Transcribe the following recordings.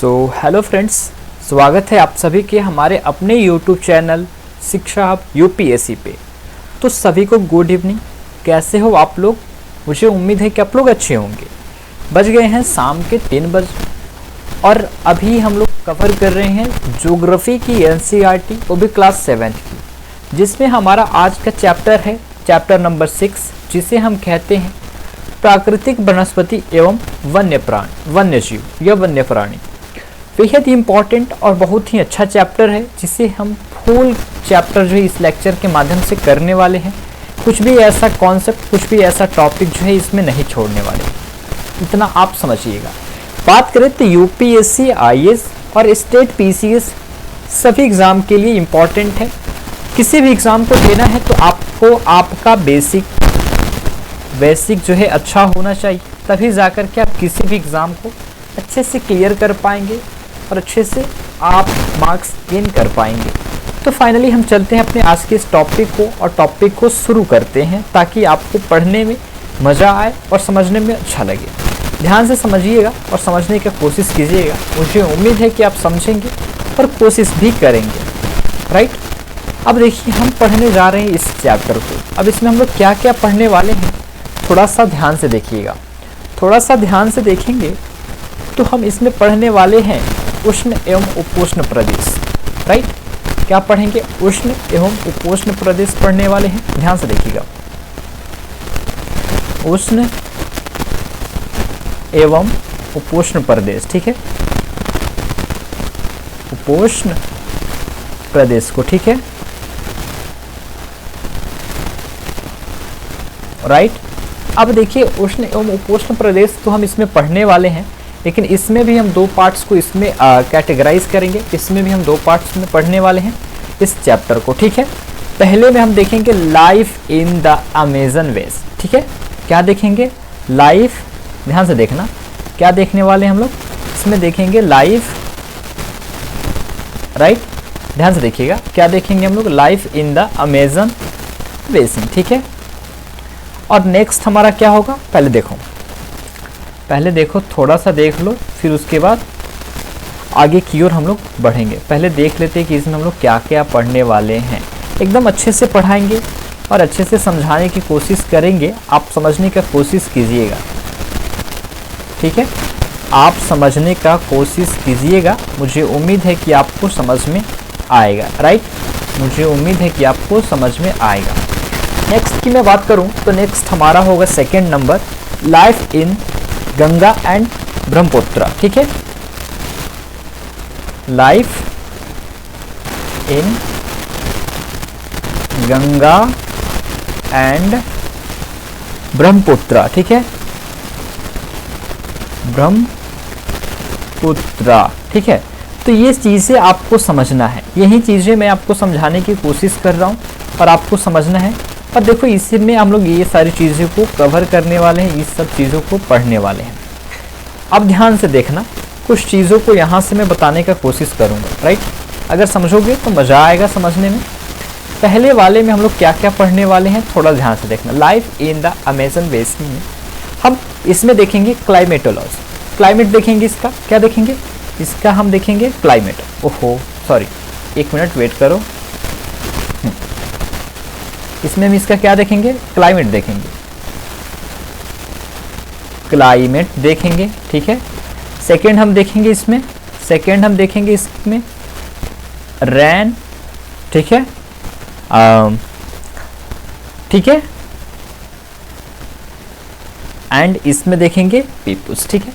Hello friends, स्वागत है आप सभी के हमारे अपने यूट्यूब चैनल शिक्षा हब यूपीएससी पे। तो सभी को गुड इवनिंग। कैसे हो आप लोग? मुझे उम्मीद है कि आप लोग अच्छे होंगे। बज गए हैं शाम के 3 बजे और अभी हम लोग कवर कर रहे हैं ज्योग्राफी की एनसीईआरटी, वो भी क्लास 7 की, जिसमें हमारा आज का चैप्टर है चैप्टर नंबर 6, जिसे हम कहते हैं प्राकृतिक वनस्पति एवं वन्य जीव या वन्य प्राणी। बेहद ही इम्पॉर्टेंट और बहुत ही अच्छा चैप्टर है, जिसे हम फुल चैप्टर जो है इस लेक्चर के माध्यम से करने वाले हैं। कुछ भी ऐसा कॉन्सेप्ट, कुछ भी ऐसा टॉपिक जो है इसमें नहीं छोड़ने वाले, इतना आप समझिएगा। बात करें तो यूपीएससी, आईएएस और स्टेट पीसीएस सभी एग्ज़ाम के लिए इम्पॉर्टेंट है। किसी भी एग्ज़ाम को देना है तो आपको आपका बेसिक जो है अच्छा होना चाहिए, तभी जाकर के आप किसी भी एग्ज़ाम को अच्छे से क्लियर कर पाएंगे और अच्छे से आप मार्क्स गेन कर पाएंगे। तो फाइनली हम चलते हैं अपने आज के इस टॉपिक को और टॉपिक को शुरू करते हैं, ताकि आपको पढ़ने में मज़ा आए और समझने में अच्छा लगे। ध्यान से समझिएगा और समझने की कोशिश कीजिएगा। मुझे उम्मीद है कि आप समझेंगे और कोशिश भी करेंगे, राइट। अब देखिए, हम पढ़ने जा रहे हैं इस चैप्टर को। अब इसमें हम लोग क्या क्या पढ़ने वाले हैं, थोड़ा सा ध्यान से देखिएगा। थोड़ा सा ध्यान से देखेंगे तो हम इसमें पढ़ने वाले हैं उष्ण एवं उपोष्ण प्रदेश, राइट। क्या पढ़ेंगे? उष्ण एवं उपोष्ण प्रदेश पढ़ने वाले हैं। ध्यान से देखिएगा, उष्ण एवं उपोष्ण प्रदेश, ठीक है, उपोष्ण प्रदेश को, ठीक है, राइट। अब देखिए, उष्ण एवं उपोष्ण प्रदेश तो हम इसमें पढ़ने वाले हैं, लेकिन इसमें भी हम दो पार्ट्स को इसमें कैटेगराइज करेंगे। इसमें भी हम दो पार्ट्स में पढ़ने वाले हैं इस चैप्टर को, ठीक है। पहले में हम देखेंगे life in the Amazon west, ठीक है। क्या देखेंगे? लाइफ, ध्यान से देखना, क्या देखने वाले हैं हम लोग इसमें? देखेंगे लाइफ, राइट। ध्यान से देखिएगा, क्या देखेंगे हम लोग? Life in the Amazon basin, ठीक है। और नेक्स्ट हमारा क्या होगा? पहले देखो, थोड़ा सा देख लो, फिर उसके बाद आगे की ओर हम लोग बढ़ेंगे। पहले देख लेते हैं कि इसमें हम लोग क्या क्या पढ़ने वाले हैं। एकदम अच्छे से पढ़ाएंगे और अच्छे से समझाने की कोशिश करेंगे। आप समझने का कोशिश कीजिएगा, ठीक है। आप समझने का कोशिश कीजिएगा। मुझे उम्मीद है कि आपको समझ में आएगा, राइट। मुझे उम्मीद है कि आपको समझ में आएगा। नेक्स्ट की मैं बात करूं तो नेक्स्ट हमारा होगा second number, life in Ganga and Brahmaputra, ठीक है। Life in Ganga and Brahmaputra, ठीक है, ब्रह्मपुत्र, ठीक है। तो ये चीज़ें आपको समझना है, यही चीज़ें मैं आपको समझाने की कोशिश कर रहा हूँ और आपको समझना है। और देखो, इसमें हम लोग ये सारी चीज़ों को कवर करने वाले हैं, इस सब चीज़ों को पढ़ने वाले हैं। अब ध्यान से देखना, कुछ चीज़ों को यहाँ से मैं बताने का कोशिश करूँगा, राइट। अगर समझोगे तो मज़ा आएगा समझने में। पहले वाले में हम लोग क्या क्या पढ़ने वाले हैं, थोड़ा ध्यान से देखना। Life in the Amazon basin में हम इसमें देखेंगे क्लाइमेटोलॉजी, क्लाइमेट देखेंगे। इसका क्या देखेंगे? इसका हम देखेंगे क्लाइमेट। ओहो सॉरी, 1 मिनट वेट करो। इसमें हम इसका क्या देखेंगे? क्लाइमेट देखेंगे, क्लाइमेट देखेंगे, ठीक है। सेकेंड हम देखेंगे इसमें रैन, ठीक है, ठीक है। एंड इसमें देखेंगे पीपुल्स, ठीक है।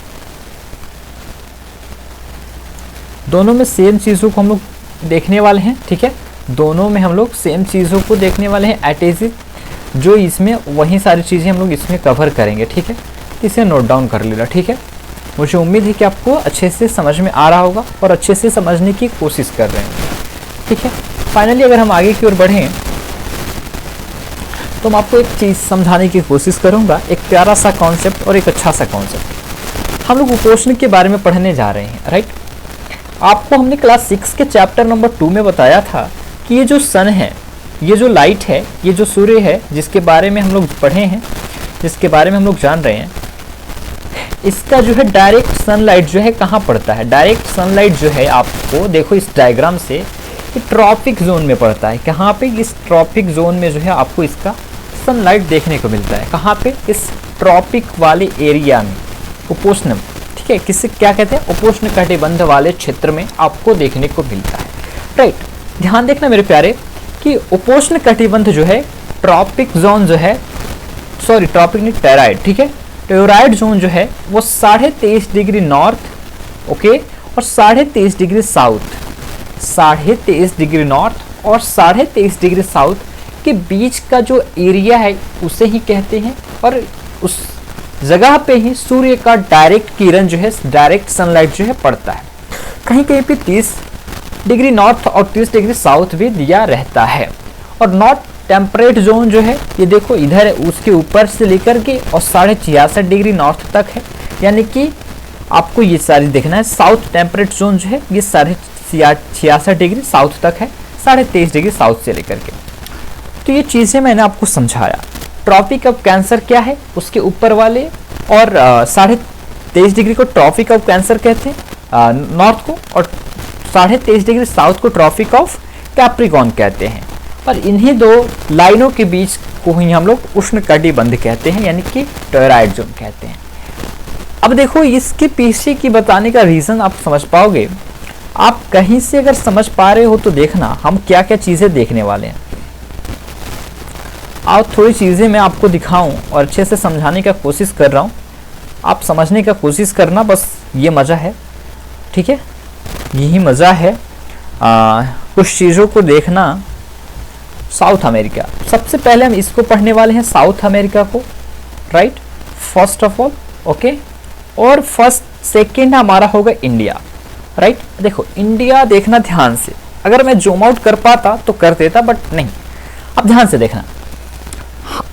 दोनों में सेम चीज़ों को हम लोग देखने वाले हैं, ठीक है। दोनों में हम लोग सेम चीज़ों को देखने वाले हैं एट इज जो इसमें वही सारी चीज़ें हम लोग इसमें कवर करेंगे, ठीक है। इसे नोट डाउन कर लेना, ठीक है। मुझे उम्मीद है कि आपको अच्छे से समझ में आ रहा होगा और अच्छे से समझने की कोशिश कर रहे हैं, ठीक है। फाइनली अगर हम आगे की ओर बढ़ें तो मैं आपको एक चीज़ समझाने की कोशिश करूँगा, एक प्यारा सा कॉन्सेप्ट और एक अच्छा सा कॉन्सेप्ट। हम लोग उपोष्ण के बारे में पढ़ने जा रहे हैं, राइट। आपको हमने क्लास 6 के चैप्टर नंबर 2 में बताया था कि ये जो सन है, ये जो लाइट है, ये जो सूर्य है, जिसके बारे में हम लोग पढ़े हैं, जिसके बारे में हम लोग जान रहे हैं, इसका जो है डायरेक्ट सनलाइट जो है कहाँ पड़ता है, डायरेक्ट सनलाइट जो है आपको देखो इस डायग्राम से कि ट्रॉपिक जोन में पड़ता है। कहाँ पे, इस ट्रॉपिक जोन में जो है आपको इसका सनलाइट देखने को मिलता है। कहाँ पे, इस ट्रॉपिक वाले एरिया में, उपोष्ण, ठीक है, किसे क्या कहते हैं, उपोष्ण कटिबंध वाले क्षेत्र में आपको देखने को मिलता है। राइट, ध्यान देखना मेरे प्यारे कि उपोष्ण कटिबंध जो है, ट्रॉपिक जोन जो है, सॉरी ट्रॉपिक नहीं, टेराइड, ठीक है, टेराइड जोन जो है वो 23.5 डिग्री नॉर्थ, ओके, और 23.5 डिग्री साउथ, 23.5 डिग्री नॉर्थ और 23.5 डिग्री साउथ के बीच का जो एरिया है उसे ही कहते हैं। और उस जगह पे ही सूर्य का डायरेक्ट किरण जो है, डायरेक्ट सनलाइट जो है पड़ता है। कहीं कहीं पे 30 डिग्री नॉर्थ और 30 डिग्री साउथ भी दिया रहता है। और नॉर्थ टेम्परेट जोन जो है ये देखो इधर उसके ऊपर से लेकर के और 66.5 डिग्री नॉर्थ तक है, यानी कि आपको ये सारी देखना है। साउथ टेम्परेट जोन जो है ये 66.5 डिग्री साउथ तक है, 23.5 डिग्री साउथ से लेकर के। तो ये चीज़ें मैंने आपको समझाया। ट्रॉपिक ऑफ कैंसर क्या है, उसके ऊपर वाले, और 23.5 डिग्री को ट्रॉपिक ऑफ कैंसर कहते हैं नॉर्थ को, और 23.5 डिग्री साउथ को ट्रॉपिक ऑफ कैप्रिकॉर्न कहते हैं। और इन्हीं दो लाइनों के बीच को ही हम लोग उष्ण कटिबंध कहते हैं, यानी कि टेराइड जोन कहते हैं। अब देखो इसके पीछे की बताने का रीज़न आप समझ पाओगे। आप कहीं से अगर समझ पा रहे हो तो देखना हम क्या क्या चीज़ें देखने वाले हैं। आप थोड़ी चीज़ें मैं आपको दिखाऊं और अच्छे से समझाने का कोशिश कर रहा हूं, आप समझने का कोशिश करना, बस ये मज़ा है, ठीक है, यही मज़ा है। कुछ चीज़ों को देखना। साउथ अमेरिका, सबसे पहले हम इसको पढ़ने वाले हैं, साउथ अमेरिका को, right, first of all, okay. और फर्स्ट सेकेंड हमारा होगा इंडिया, राइट। देखो इंडिया देखना ध्यान से, अगर मैं जूम आउट कर पाता तो कर देता, बट नहीं। अब ध्यान से देखना,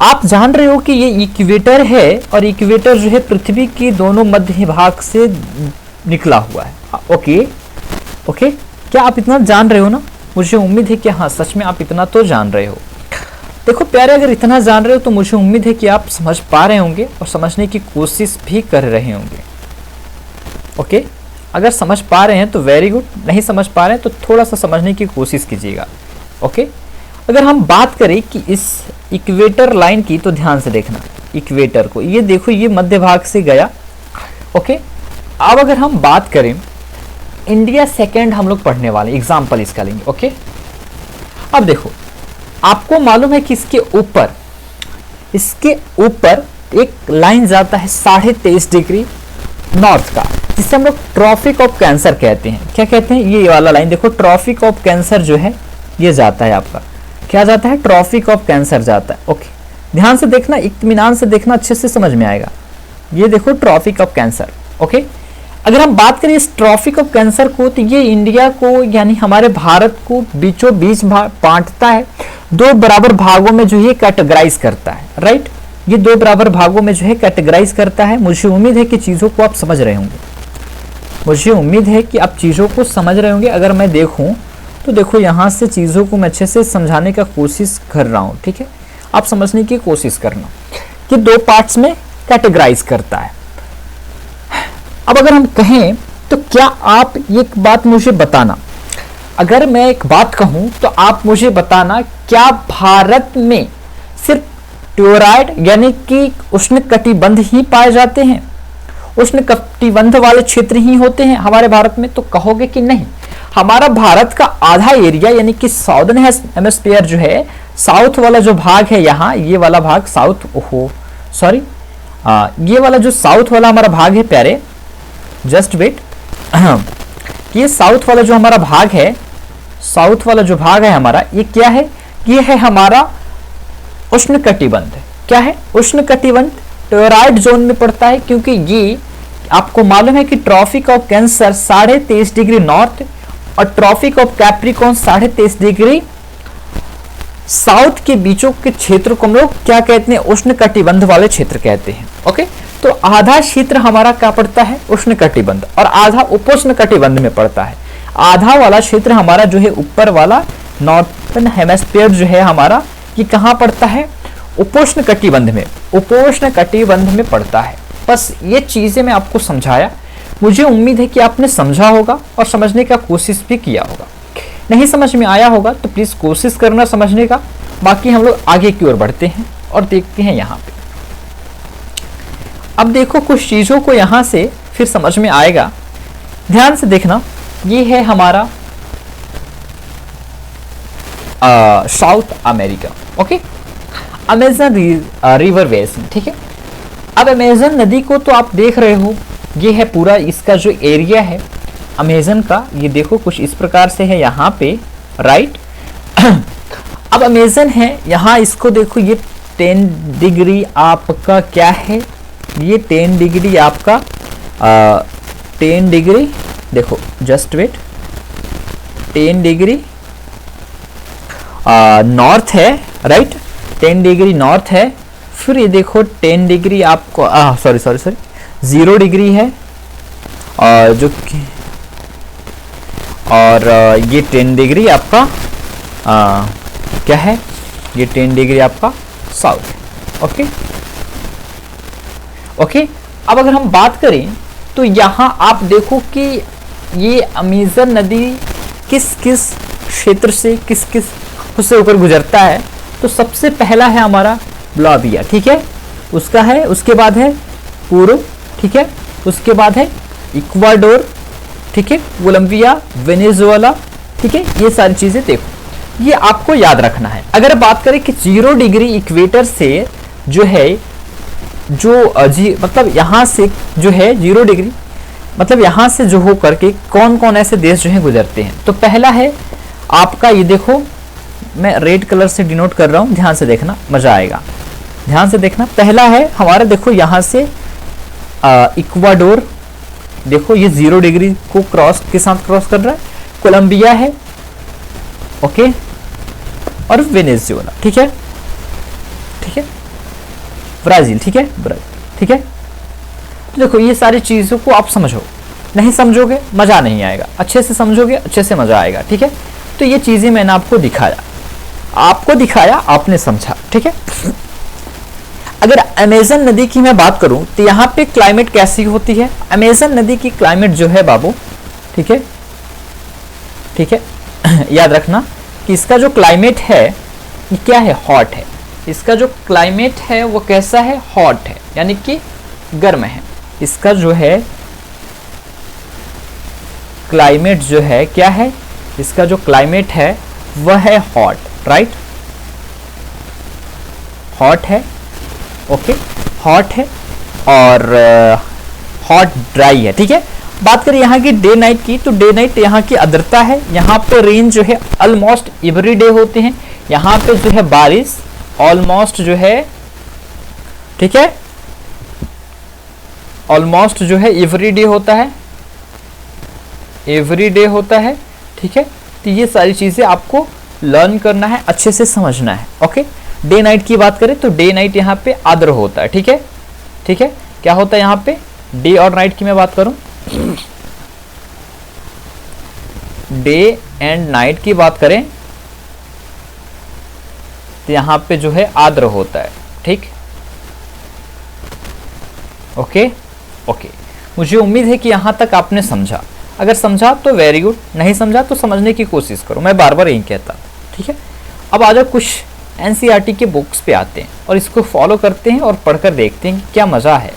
आप जान रहे हो कि ये इक्वेटर है और इक्वेटर जो है पृथ्वी के दोनों मध्य भाग से निकला हुआ है, ओके ओके। क्या आप इतना जान रहे हो ना? मुझे उम्मीद है कि हाँ सच में आप इतना तो जान रहे हो। देखो प्यारे, अगर इतना जान रहे हो तो मुझे उम्मीद है कि आप समझ पा रहे होंगे और समझने की कोशिश भी कर रहे होंगे, ओके। अगर समझ पा रहे हैं तो वेरी गुड, नहीं समझ पा रहे हैं तो थोड़ा सा समझने की कोशिश कीजिएगा, ओके। अगर हम बात करें कि इस इक्वेटर लाइन की, तो ध्यान से देखना इक्वेटर को, ये देखो ये मध्य भाग से गया, ओके। अब अगर हम बात करें इंडिया सेकेंड हम लोग पढ़ने वाले, एग्जाम्पल इसका लेंगे, ओके। अब देखो आपको मालूम है कि इसके ऊपर एक लाइन जाता है 23.5 डिग्री नॉर्थ का, जिसे हम लोग ट्रॉपिक ऑफ कैंसर कहते हैं। क्या कहते हैं? ये वाला लाइन देखो, ट्रॉपिक ऑफ कैंसर जो है ये जाता है आपका, क्या जाता है? ट्रॉपिक ऑफ कैंसर जाता है, ओके। ध्यान से देखना, इत्मीनान से देखना, अच्छे से समझ में आएगा। ये देखो ट्रॉपिक ऑफ कैंसर, ओके। अगर हम बात करें इस ट्रॉपिक ऑफ कैंसर को, तो ये इंडिया को यानी हमारे भारत को बीचों बीच बांटता है, दो बराबर भागों में जो ये कैटेगराइज करता है, राइट। ये दो बराबर भागों में जो है कैटेगराइज करता है। मुझे उम्मीद है कि चीज़ों को आप समझ रहे होंगे, मुझे उम्मीद है कि आप चीज़ों को समझ रहे होंगे। अगर मैं देखूं तो देखो यहाँ से चीज़ों को मैं अच्छे से समझाने का कोशिश कर रहा हूँ, ठीक है। आप समझने की कोशिश करना कि दो पार्ट्स में कैटेगराइज करता है। अब अगर हम कहें तो क्या आप एक बात मुझे बताना, अगर मैं एक बात कहूं तो आप मुझे बताना, क्या भारत में सिर्फ टेराइड यानी कि उष्ण कटिबंध ही पाए जाते हैं, उष्ण कटिबंध वाले क्षेत्र ही होते हैं हमारे भारत में? तो कहोगे कि नहीं, हमारा भारत का आधा एरिया यानी कि साउदर्न हेमिस्फीयर जो है, साउथ वाला जो भाग है यहाँ, ये वाला भाग साउथ, ओहो सॉरी, ये वाला जो साउथ वाला हमारा भाग है प्यारे, जस्ट वेट, ये साउथ वाला जो हमारा भाग है, साउथ वाला जो भाग है हमारा, ये क्या है? ये है हमारा उष्ण कटिबंध। क्या है? उष्ण कटिबंध टेराइड जोन में पड़ता है, क्योंकि ये आपको मालूम है कि Tropic of Cancer 23.5 degree north और Tropic of Capricorn 23.5 degree south के बीचों के क्षेत्र को हम लोग क्या कहते हैं? उष्ण कटिबंध वाले क्षेत्र कहते हैं, ओके। तो आधा क्षेत्र हमारा क्या पड़ता है? उष्ण कटिबंध, और आधा उपोष्ण कटिबंध में पड़ता है। आधा वाला क्षेत्र हमारा जो है ऊपर वाला नॉर्थर्न हेमिस्फीयर जो है हमारा, ये कहाँ पड़ता है? उपोष्ण कटिबंध में, उपोष्ण कटिबंध में पड़ता है। बस ये चीज़ें मैं आपको समझाया। मुझे उम्मीद है कि आपने समझा होगा और समझने का कोशिश भी किया होगा। नहीं समझ में आया होगा तो प्लीज़ कोशिश करना समझने का। बाकी हम लोग आगे की ओर बढ़ते हैं और देखते हैं यहाँ पे। अब देखो कुछ चीज़ों को यहाँ से फिर समझ में आएगा, ध्यान से देखना। ये है हमारा south America, okay, Amazon river basin, ठीक है। अब अमेजन नदी को तो आप देख रहे हो, ये है पूरा इसका जो एरिया है अमेजन का, ये देखो कुछ इस प्रकार से है यहाँ पे, राइट। अब अमेजन है यहाँ, इसको देखो, ये 10 डिग्री आपका क्या है, ये 10 डिग्री आपका 10 डिग्री, देखो जस्ट वेट, 10 डिग्री नॉर्थ है, राइट, 10 डिग्री नॉर्थ है। फिर ये देखो 10 डिग्री आपको सॉरी 0 डिग्री है, और जो और ये 10 डिग्री आपका क्या है, ये 10 डिग्री आपका साउथ है, ओके ओके। अब अगर हम बात करें तो यहाँ आप देखो कि ये अमेजन नदी किस किस क्षेत्र से किस किस उससे ऊपर गुजरता है। तो सबसे पहला है हमारा बोलिविया, ठीक है, उसका है, उसके बाद है पूर्व, ठीक है, उसके बाद है इक्वाडोर, ठीक है, कोलंबिया, वेनेजुएला, ठीक है। ये सारी चीजें देखो, ये आपको याद रखना है। अगर बात करें कि 0 डिग्री इक्वेटर से जो है, मतलब यहाँ से जो है 0 डिग्री, मतलब यहाँ से जो हो करके कौन कौन ऐसे देश जो है गुजरते हैं। तो पहला है आपका, ये देखो मैं रेड कलर से डिनोट कर रहा हूँ, ध्यान से देखना, मजा आएगा, ध्यान से देखना। पहला है हमारा, देखो यहाँ से इक्वाडोर, देखो ये 0 डिग्री को क्रॉस के साथ क्रॉस कर रहा है, कोलंबिया है, ओके, और वेनेजुएला, ठीक है, ठीक है, ब्राजील, ठीक है, ब्राजील, ठीक है। तो देखो ये सारी चीज़ों को आप समझो, नहीं समझोगे मज़ा नहीं आएगा, अच्छे से समझोगे अच्छे से मज़ा आएगा, ठीक है। तो ये चीज़ें मैंने आपको दिखाया, आपने समझा, ठीक है। अगर अमेजन नदी की मैं बात करूं तो यहाँ पे क्लाइमेट कैसी होती है। अमेजन नदी की क्लाइमेट जो है बाबू, ठीक है, ठीक है, याद रखना कि इसका जो क्लाइमेट है ये क्या है, हॉट है। इसका जो क्लाइमेट है वो कैसा है, हॉट है, यानी कि गर्म है। इसका जो है क्लाइमेट जो है क्या है, इसका जो क्लाइमेट है वह है हॉट, राइट, हॉट है, ओके, हॉट है और हॉट ड्राई है, ठीक है। बात करें यहाँ की डे नाइट की, तो डे नाइट यहाँ की आर्द्रता है, यहाँ पे रेन जो है ऑलमोस्ट एवरी डे होते हैं। यहाँ पे जो है बारिश ऑलमोस्ट जो है, ठीक है, ऑलमोस्ट जो है एवरी डे होता है, एवरी डे होता है, ठीक है। तो ये सारी चीजें आपको लर्न करना है, अच्छे से समझना है, ओके। डे नाइट की बात करें तो डे नाइट यहाँ पे आर्द्र होता है, ठीक है, ठीक है। क्या होता है यहाँ पे, डे और नाइट की मैं बात करूं, डे एंड नाइट की बात करें तो यहाँ पे जो है आर्द्र होता है, ठीक, ओके ओके। मुझे उम्मीद है कि यहाँ तक आपने समझा। अगर समझा तो वेरी गुड, नहीं समझा तो समझने की कोशिश करो, मैं बार बार यही कहता, ठीक है। अब आ जाओ कुछ एनसीईआरटी के बुक्स पे आते हैं और इसको फॉलो करते हैं और पढ़कर देखते हैं कि क्या मजा है,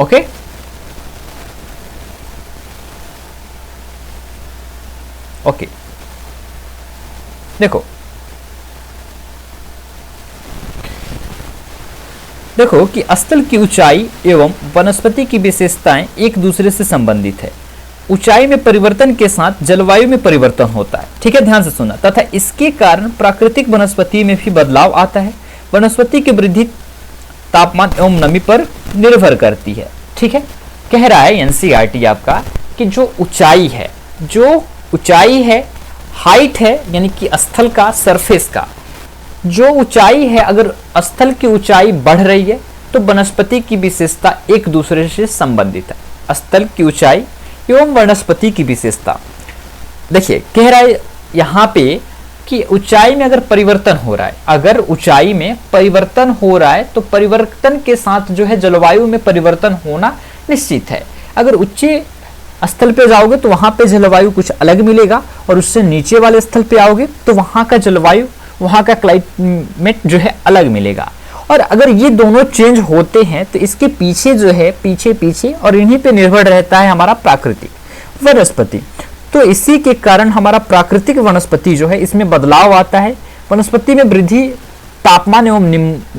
ओके। ओके, देखो देखो कि स्थल की ऊंचाई एवं वनस्पति की विशेषताएं एक दूसरे से संबंधित है। ऊंचाई में परिवर्तन के साथ जलवायु में परिवर्तन होता है, ठीक है, ध्यान से सुनना, तथा इसके कारण प्राकृतिक वनस्पति में भी बदलाव आता है। वनस्पति की वृद्धि तापमान एवं नमी पर निर्भर करती है, ठीक है। कह रहा है एनसीईआरटी आपका कि जो ऊंचाई है, हाइट है, यानी कि स्थल का, सरफेस का जो ऊंचाई है, अगर स्थल की ऊंचाई बढ़ रही है तो वनस्पति की विशेषता एक दूसरे से संबंधित है। स्थल की ऊंचाई एवं वनस्पति की विशेषता, देखिए कह रहा है यहाँ पे कि ऊंचाई में अगर परिवर्तन हो रहा है, अगर ऊंचाई में परिवर्तन हो रहा है तो परिवर्तन के साथ जो है जलवायु में परिवर्तन होना निश्चित है। अगर ऊंचे स्थल पे जाओगे तो वहां पे जलवायु कुछ अलग मिलेगा, और उससे नीचे वाले स्थल पे आओगे तो वहां का जलवायु, वहां का क्लाइमेट जो है अलग मिलेगा। और अगर ये दोनों चेंज होते हैं तो इसके पीछे जो है, पीछे पीछे और इन्हीं पे निर्भर रहता है हमारा प्राकृतिक वनस्पति। तो इसी के कारण हमारा प्राकृतिक वनस्पति जो है इसमें बदलाव आता है। वनस्पति में वृद्धि तापमान एवं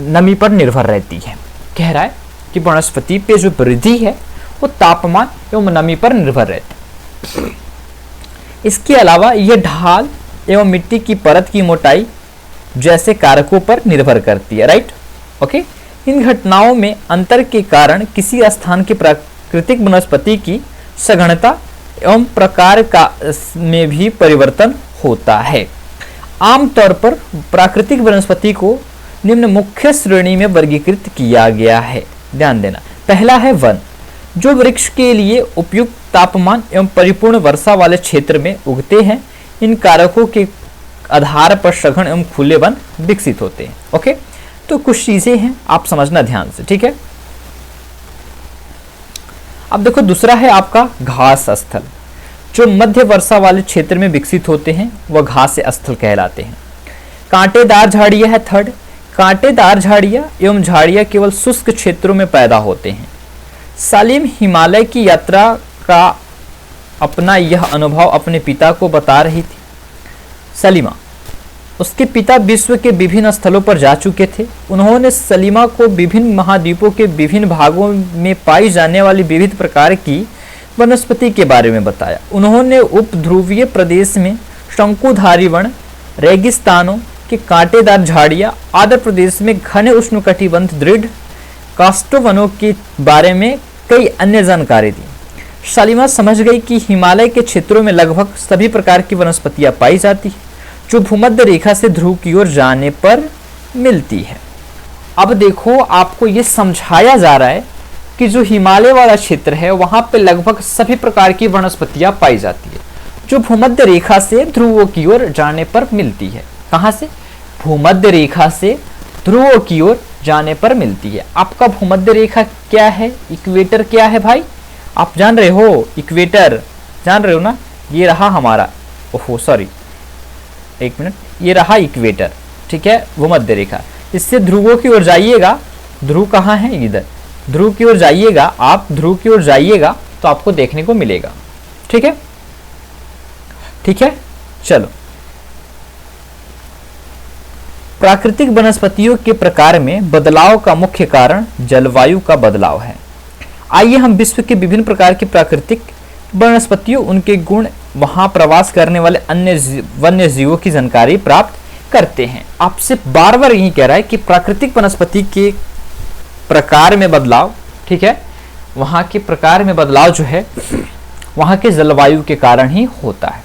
नमी पर निर्भर रहती है। कह रहा है कि वनस्पति पे जो वृद्धि है वो तापमान एवं नमी पर निर्भर रहती है। इसके अलावा यह ढाल एवं मिट्टी की परत की मोटाई जैसे कारकों पर निर्भर करती है। Right, okay. इन घटनाओं में अंतर के कारण किसी स्थान की प्राकृतिक वनस्पति की सघनता एवं प्रकार का में भी परिवर्तन होता है। आमतौर पर प्राकृतिक वनस्पति को निम्न मुख्य श्रेणी में वर्गीकृत किया गया है। ध्यान देना, पहला है वन, जो वृक्ष के लिए उपयुक्त तापमान एवं परिपूर्ण वर्षा वाले क्षेत्र में उगते हैं। इन कारकों के आधार पर सघन एवं खुले वन विकसित होते हैं। ओके, तो कुछ चीजें हैं, आप समझना ध्यान से, ठीक है। अब देखो, दूसरा है आपका घास स्थल, जो मध्य वर्षा वाले क्षेत्र में विकसित होते हैं, वह घास स्थल कहलाते हैं। कांटेदार झाड़ियां है थर्ड, कांटेदार झाड़ियां एवं झाड़ियां केवल शुष्क क्षेत्रों में पैदा होते हैं। सालिम हिमालय की यात्रा का अपना यह अनुभव अपने पिता को बता रही थी। सलीमा, उसके पिता विश्व के विभिन्न स्थलों पर जा चुके थे। उन्होंने सलीमा को विभिन्न महाद्वीपों के विभिन्न भागों में पाई जाने वाली विविध प्रकार की वनस्पति के बारे में बताया। उन्होंने उपध्रुवीय प्रदेश में शंकुधारी वन, रेगिस्तानों के कांटेदार झाड़ियां, आंध्र प्रदेश में घने उष्णकटिबंध दृढ़ काष्ठवनों के बारे में कई अन्य जानकारी दी। सलीमा समझ गई कि हिमालय के क्षेत्रों में लगभग सभी प्रकार की वनस्पतियां पाई जाती हैं, जो भूमध्य रेखा से ध्रुव की ओर जाने पर मिलती है। अब देखो, आपको ये समझाया जा रहा है कि जो हिमालय वाला क्षेत्र है वहां पे लगभग सभी प्रकार की वनस्पतियां पाई जाती है, जो भूमध्य रेखा से ध्रुवों की ओर जाने पर मिलती है। कहां से? भूमध्य रेखा से ध्रुवों की ओर जाने पर मिलती है। आपका भूमध्य रेखा क्या है? इक्वेटर क्या है भाई? आप जान रहे हो, इक्वेटर जान रहे हो ना? ये रहा हमारा, ओहो सॉरी, एक मिनट, ये रहा इक्वेटर, ठीक है, भूमध्य रेखा। इससे ध्रुवों की ओर जाइएगा, ध्रुव कहाँ है? इधर ध्रुव की ओर जाइएगा, आप ध्रुव की ओर जाइएगा तो आपको देखने को मिलेगा, ठीक है, ठीक है। चलो, प्राकृतिक वनस्पतियों के प्रकार में बदलाव का मुख्य कारण जलवायु का बदलाव है। आइए हम विश्व के विभिन्न प्रकार की प्राकृतिक वनस्पतियों, उनके गुण, वहां प्रवास करने वाले अन्य वन्य जीवों की जानकारी प्राप्त करते हैं। आपसे बार बार यही कह रहा है कि प्राकृतिक वनस्पति के प्रकार में बदलाव, ठीक है, वहां के प्रकार में बदलाव जो है वहां के जलवायु के कारण ही होता है।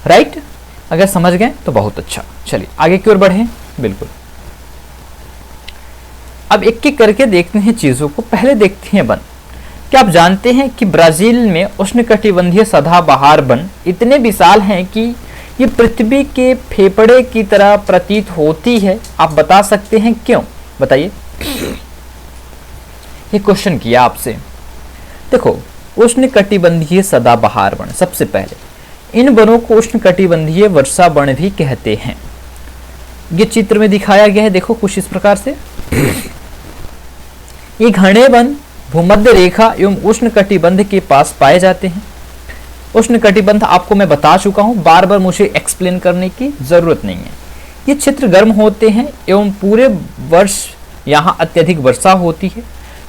राइट, अगर समझ गए तो बहुत अच्छा। चलिए आगे की ओर बढ़ें। बिल्कुल, अब एक एक करके देखते हैं चीजों को। पहले देखते हैं वन। क्या आप जानते हैं कि ब्राजील में उष्णकटिबंधीय सदाबहार वन इतने विशाल हैं कि ये पृथ्वी के फेफड़े की तरह प्रतीत होती है? आप बता सकते हैं क्यों? बताइए, ये क्वेश्चन किया आपसे। देखो, उष्णकटिबंधीय सदाबहार वन, सबसे पहले इन वनों को उष्णकटिबंधीय वर्षा वन भी कहते हैं। ये चित्र में दिखाया गया है, देखो कुछ इस प्रकार से। ये घने वन भूमध्य रेखा एवं उष्णकटिबंध के पास पाए जाते हैं। उष्णकटिबंध आपको मैं बता चुका हूं, बार बार मुझे एक्सप्लेन करने की जरूरत नहीं है। ये क्षेत्र गर्म होते हैं एवं पूरे वर्ष यहाँ अत्यधिक वर्षा होती है।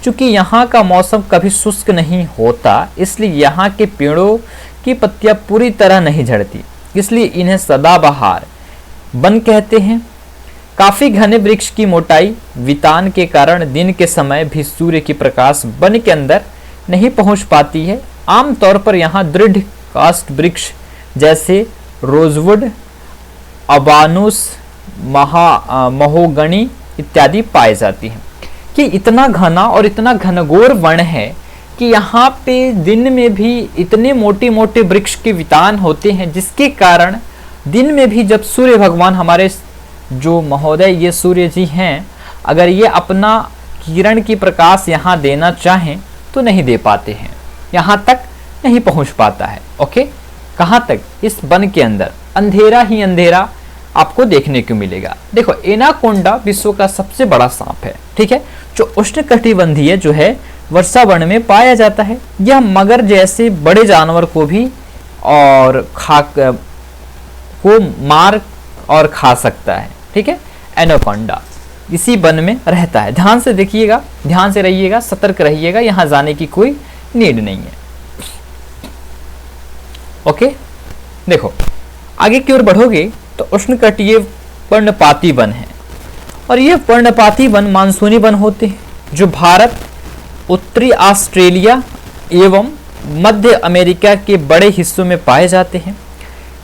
चूंकि यहाँ का मौसम कभी शुष्क नहीं होता, इसलिए यहाँ के पेड़ों की पत्तियां पूरी तरह नहीं झड़ती, इसलिए इन्हें सदाबहार वन कहते हैं। काफी घने वृक्ष की मोटाई वितान के कारण दिन के समय भी सूर्य की प्रकाश वन के अंदर नहीं पहुंच पाती है। आमतौर पर यहाँ दृढ़ काष्ठ वृक्ष जैसे रोजवुड, अबानुस, महोगनी इत्यादि पाए जाती हैं। कि इतना घना और इतना घनघोर वन है कि यहाँ पे दिन में भी इतने मोटे मोटे वृक्ष के वितान होते हैं, जिसके कारण दिन में भी जब सूर्य भगवान हमारे जो महोदय ये सूर्य जी हैं, अगर ये अपना किरण की प्रकाश यहाँ देना चाहें तो नहीं दे पाते हैं, यहाँ तक नहीं पहुँच पाता है। ओके, कहाँ तक? इस वन के अंदर अंधेरा ही अंधेरा आपको देखने को मिलेगा। देखो, एनाकोंडा विश्व का सबसे बड़ा सांप है, ठीक है, जो उष्णकटिबंधीय जो है वर्षा वन में पाया जाता है। यह मगर जैसे बड़े जानवर को भी और को मार और खा सकता है, ठीक है। एनाकोंडा इसी वन में रहता है। ध्यान से देखिएगा, ध्यान से रहिएगा, सतर्क रहिएगा, यहाँ जाने की कोई नीड नहीं है। ओके, देखो आगे की ओर बढ़ोगे तो उष्णकटिबंधीय पर्णपाती वन है, और ये पर्णपाती वन मानसूनी वन होते हैं जो भारत, उत्तरी ऑस्ट्रेलिया एवं मध्य अमेरिका के बड़े हिस्सों में पाए जाते हैं।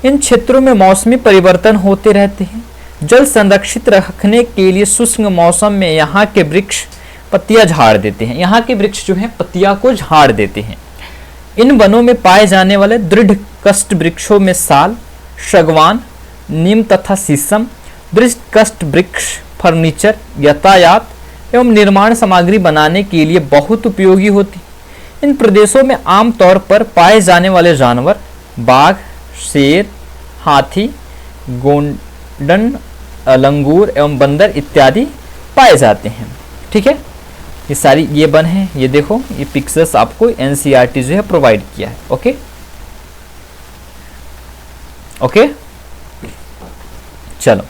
इन क्षेत्रों में मौसमी परिवर्तन होते रहते हैं। जल संरक्षित रखने के लिए शुष्क मौसम में यहाँ के वृक्ष पत्तियां झाड़ देते हैं। यहाँ के वृक्ष जो है पत्तियां को झाड़ देते हैं। इन वनों में पाए जाने वाले दृढ़ कष्ट वृक्षों में साल, सागवान, नीम तथा शीशम दृढ़ कष्ट वृक्ष फर्नीचर, यातायात एवं निर्माण सामग्री बनाने के लिए बहुत उपयोगी होती। इन प्रदेशों में आमतौर पर पाए जाने वाले जानवर बाघ, शेर, हाथी, गोंडन, लंगूर एवं बंदर इत्यादि पाए जाते हैं, ठीक है। ये सारी ये वन है, ये देखो ये पिक्चर्स आपको एनसीईआरटी जो है प्रोवाइड किया है। ओके ओके, चलो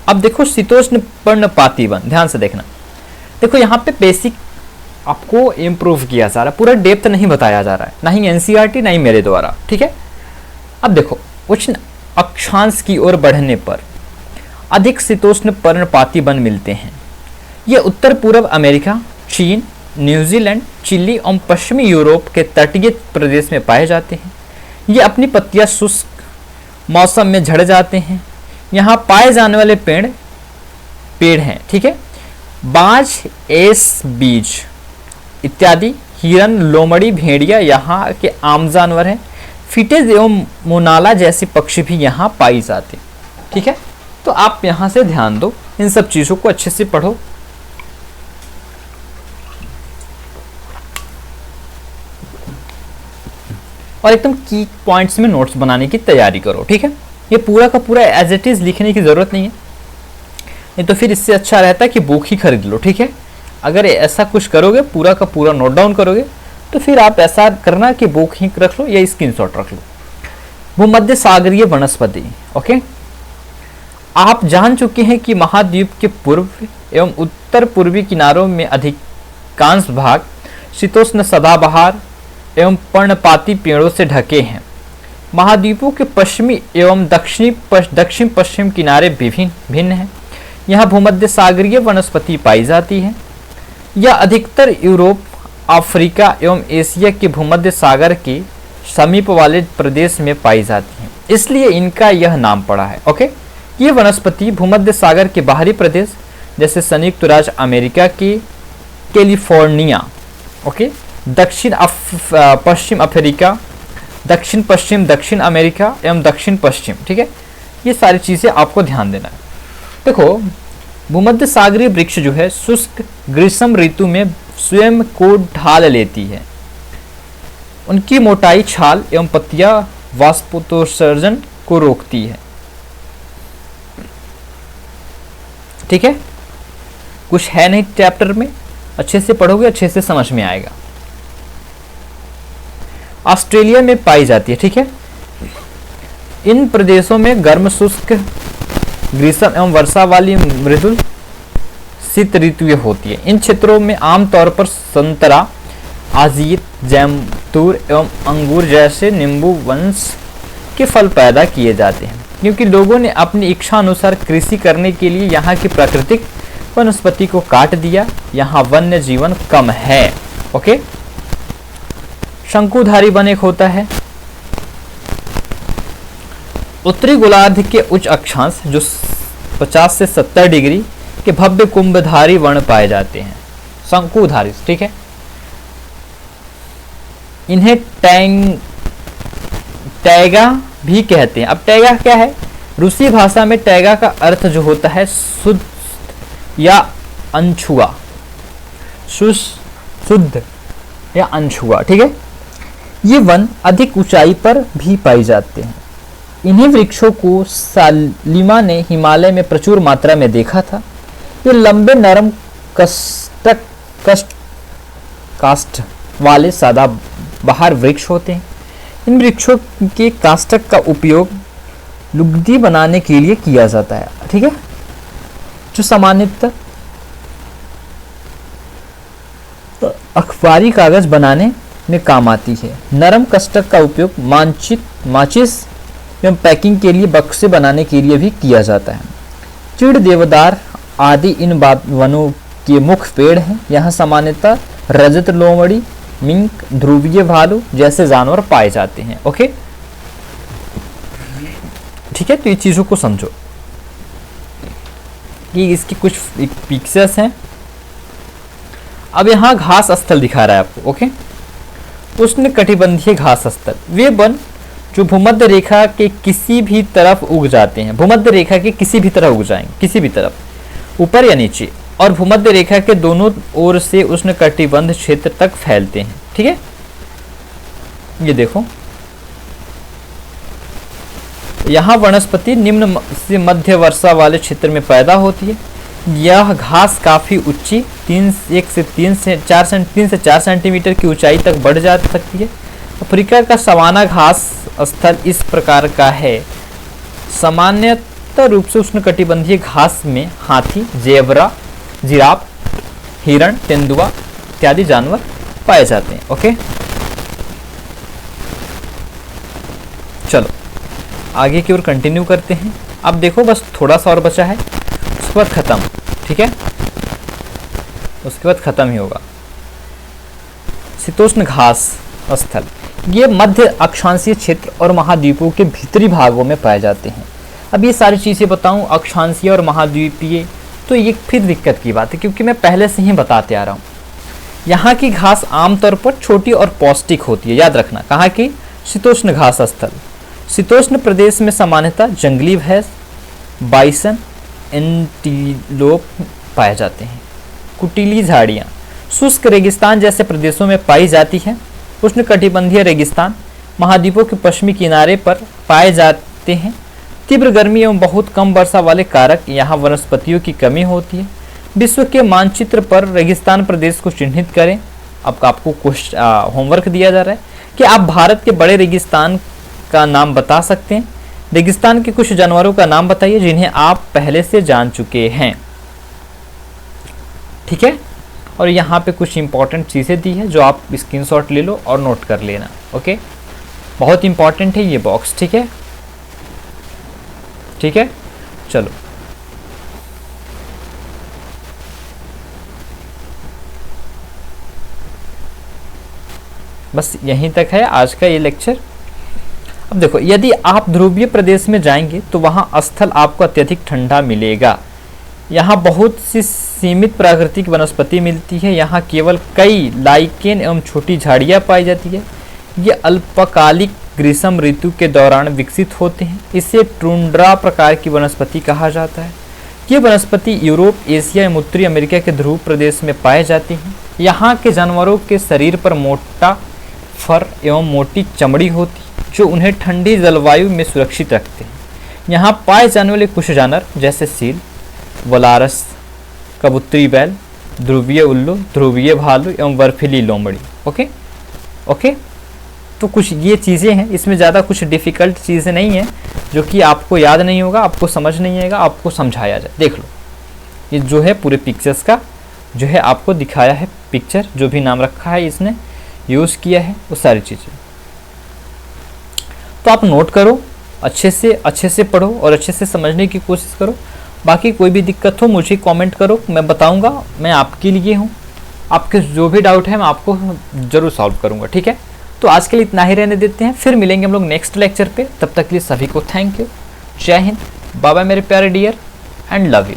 अब देखो शीतोष्ण पर्णपाती वन, ध्यान से देखना। देखो यहाँ पे बेसिक आपको इम्प्रूव किया जा रहा है, पूरा डेप्थ नहीं बताया जा रहा है, ना ही एनसीईआरटी ना ही मेरे द्वारा, ठीक है। अब देखो उष्ण अक्षांश की ओर बढ़ने पर अधिक शीतोष्ण पर्णपाती वन मिलते हैं। ये उत्तर पूर्व अमेरिका, चीन, न्यूजीलैंड, चिली और पश्चिमी यूरोप के तटीय प्रदेश में पाए जाते हैं। ये अपनी पत्तियां शुष्क मौसम में झड़ जाते हैं। यहाँ पाए जाने वाले पेड़ हैं, ठीक है, बांज, एस बीज इत्यादि, हिरन, लोमड़ी, भेड़िया यहाँ के आम जानवर हैं। फीटेज एवं मोनाला जैसे पक्षी भी यहाँ पाई जाते, ठीक है। तो आप यहाँ से ध्यान दो, इन सब चीजों को अच्छे से पढ़ो। और एकदम की पॉइंट्स में नोट्स बनाने की तैयारी करो, ठीक है। ये पूरा का पूरा एज इट इज लिखने की जरूरत नहीं है, नहीं तो फिर इससे अच्छा रहता है कि बुक ही खरीद लो, ठीक है। अगर ऐसा कुछ करोगे, पूरा का पूरा नोट डाउन करोगे, तो फिर आप ऐसा करना कि बुक ही रख लो या स्क्रीनशॉट रख लो। भूमध्य सागरीय वनस्पति, ओके। आप जान चुके हैं कि महाद्वीप के पूर्व एवं उत्तर पूर्वी किनारों में अधिकांश भाग शीतोष्ण सदाबहार एवं पर्णपाती पेड़ों से ढके हैं। महाद्वीपों के पश्चिमी एवं दक्षिण पश्चिम किनारे भिन्न हैं। यहाँ भूमध्य सागरीय वनस्पति पाई जाती है। यह अधिकतर यूरोप, अफ्रीका एवं एशिया के भूमध्य सागर के समीप वाले प्रदेश में पाई जाती है, इसलिए इनका यह नाम पड़ा है। ओके, ये वनस्पति भूमध्य सागर के बाहरी प्रदेश जैसे संयुक्त राज्य अमेरिका के कैलिफोर्निया, ओके, दक्षिण पश्चिम अफ्रीका, दक्षिण पश्चिम दक्षिण अमेरिका एवं दक्षिण पश्चिम, ठीक है, ये सारी चीज़ें आपको ध्यान देना है। देखो भूमध्य सागरीय वृक्ष जो है शुष्क ग्रीष्म ऋतु में स्वयं को ढाल लेती है। उनकी मोटाई छाल एवं पत्तियां वाष्पोत्सर्जन को रोकती है, ठीक है। कुछ है नहीं चैप्टर में, अच्छे से पढ़ोगे अच्छे से समझ में आएगा। ऑस्ट्रेलिया में पाई जाती है, ठीक है। इन प्रदेशों में गर्म शुष्क ग्रीष्म एवं वर्षा वाली मृदुल शीत ऋतुएं होती है। इन क्षेत्रों में आमतौर पर संतरा, आजीर, जैतून एवं अंगूर जैसे नींबू वंश के फल पैदा किए जाते हैं, क्योंकि लोगों ने अपनी इच्छा अनुसार कृषि करने के लिए यहाँ की प्राकृतिक वनस्पति को काट दिया। यहाँ वन्य जीवन कम है। ओके, शंकुधारी वन एक होता है। उत्तरी गोलार्ध के उच्च अक्षांश जो 50 से 70 डिग्री के भव्य कुंभधारी वन पाए जाते हैं, शंकुधारी, ठीक है। इन्हें टैगा भी कहते हैं। अब टैगा क्या है? रूसी भाषा में टैगा का अर्थ जो होता है शुद्ध या अनछुआ, शुद्ध या अनछुआ, ठीक है। ये वन अधिक ऊंचाई पर भी पाए जाते हैं। इन्हीं वृक्षों को सालिमा ने हिमालय में प्रचुर मात्रा में देखा था। ये लंबे नरम काष्ठ वाले सदाबहार वृक्ष होते हैं। इन वृक्षों के काष्ठक का उपयोग लुगदी बनाने के लिए किया जाता है, ठीक है, जो सामान्यतः अखबारी कागज बनाने में काम आती है। नरम काष्ठक का उपयोग माचिस एवं पैकिंग के लिए बक्से बनाने के लिए भी किया जाता है। चीड़, देवदार आदि इन वनों के मुख्य पेड़ हैं। यहाँ सामान्यतः रजत लोमड़ी, मिंक, ध्रुवीय भालू जैसे जानवर पाए जाते हैं। ओके, ठीक है। तो ये चीजों को समझो कि इसकी कुछ पिक्चर्स हैं। अब यहाँ घास स्थल दिखा रहा है आपको। ओके, उष्ण कटिबंधीय घास स्थल वे वन जो भूमध्य रेखा के किसी भी तरफ उग जाते हैं। भूमध्य रेखा के किसी भी तरफ उग जाएंगे, किसी भी तरफ, ऊपर या नीचे, और भूमध्य रेखा के दोनों ओर से उष्ण कटिबंध क्षेत्र तक फैलते हैं, ठीक है। ये देखो, यहाँ वनस्पति निम्न से मध्य वर्षा वाले क्षेत्र में पैदा होती है। यह घास काफी ऊंची 3 से 4 सेंटीमीटर की ऊंचाई तक बढ़ जा सकती है। अफ्रीका का सवाना घास स्थल इस प्रकार का है। सामान्यतः रूप से उष्णकटिबंधीय घास में हाथी, जेब्रा, जिराफ, हिरण, तेंदुआ इत्यादि जानवर पाए जाते हैं। ओके, चलो आगे की ओर कंटिन्यू करते हैं। अब देखो, बस थोड़ा सा और बचा है, उसके बाद खत्म, ठीक है, उसके बाद खत्म ही होगा। शीतोष्ण घास स्थल ये मध्य अक्षांशीय क्षेत्र और महाद्वीपों के भीतरी भागों में पाए जाते हैं। अब ये सारी चीज़ें बताऊं, अक्षांशीय और महाद्वीपीय, तो ये फिर दिक्कत की बात है, क्योंकि मैं पहले से ही बताते आ रहा हूँ। यहाँ की घास आमतौर पर छोटी और पौष्टिक होती है, याद रखना। कहाँ की? शीतोष्ण घास स्थल। शीतोष्ण प्रदेश में सामान्यतः जंगली भैंस, बाइसन, एंटीलोप पाए जाते हैं। कुटीली झाड़ियाँ शुष्क रेगिस्तान जैसे प्रदेशों में पाई जाती हैं। उष्णकटिबंधीय रेगिस्तान महाद्वीपों के पश्चिमी किनारे पर पाए जाते हैं। तीव्र गर्मी एवं बहुत कम वर्षा वाले कारक यहाँ वनस्पतियों की कमी होती है। विश्व के मानचित्र पर रेगिस्तान प्रदेश को चिन्हित करें। अब आपको होमवर्क दिया जा रहा है कि आप भारत के बड़े रेगिस्तान का नाम बता सकते हैं। रेगिस्तान के कुछ जानवरों का नाम बताइए जिन्हें आप पहले से जान चुके हैं, ठीक है। और यहाँ पे कुछ इंपॉर्टेंट चीज़ें दी है जो आप स्क्रीनशॉट ले लो और नोट कर लेना। ओके, बहुत इंपॉर्टेंट है ये बॉक्स, ठीक है, ठीक है। चलो बस यहीं तक है आज का ये लेक्चर। अब देखो, यदि आप ध्रुवीय प्रदेश में जाएंगे तो वहाँ स्थल आपको अत्यधिक ठंडा मिलेगा। यहाँ बहुत सी सीमित प्राकृतिक वनस्पति मिलती है। यहाँ केवल कई लाइकेन एवं छोटी झाड़ियाँ पाई जाती है। ये अल्पकालिक ग्रीष्म ऋतु के दौरान विकसित होते हैं। इसे टुंड्रा प्रकार की वनस्पति कहा जाता है। ये वनस्पति यूरोप, एशिया एवं उत्तरी अमेरिका के ध्रुव प्रदेश में पाए जाती हैं। यहाँ के जानवरों के शरीर पर मोटा फर एवं मोटी चमड़ी होती है जो उन्हें ठंडी जलवायु में सुरक्षित रखते हैं। यहाँ पाए जाने वाले कुछ जानवर जैसे सील, वलारस, कबूतरी बैल, ध्रुवीय उल्लू, ध्रुवीय भालू एवं बर्फीली लोमड़ी। ओके ओके, तो कुछ ये चीज़ें हैं, इसमें ज़्यादा कुछ डिफ़िकल्ट चीज़ें नहीं हैं जो कि आपको याद नहीं होगा, आपको समझ नहीं आएगा, आपको समझाया जाए। देख लो, ये जो है पूरे पिक्चर्स का जो है आपको दिखाया है, पिक्चर जो भी नाम रखा है इसने यूज़ किया है वो सारी चीज़ें। तो आप नोट करो, अच्छे से पढ़ो और अच्छे से समझने की कोशिश करो। बाकी कोई भी दिक्कत हो मुझे कमेंट करो, मैं बताऊंगा, मैं आपके लिए हूँ। आपके जो भी डाउट है मैं आपको ज़रूर सॉल्व करूँगा, ठीक है। तो आज के लिए इतना ही रहने देते हैं, फिर मिलेंगे हम लोग नेक्स्ट लेक्चर पे। तब तक के लिए सभी को थैंक यू, जय हिंद, बाय बाय मेरे प्यारे डियर एंड लव यू।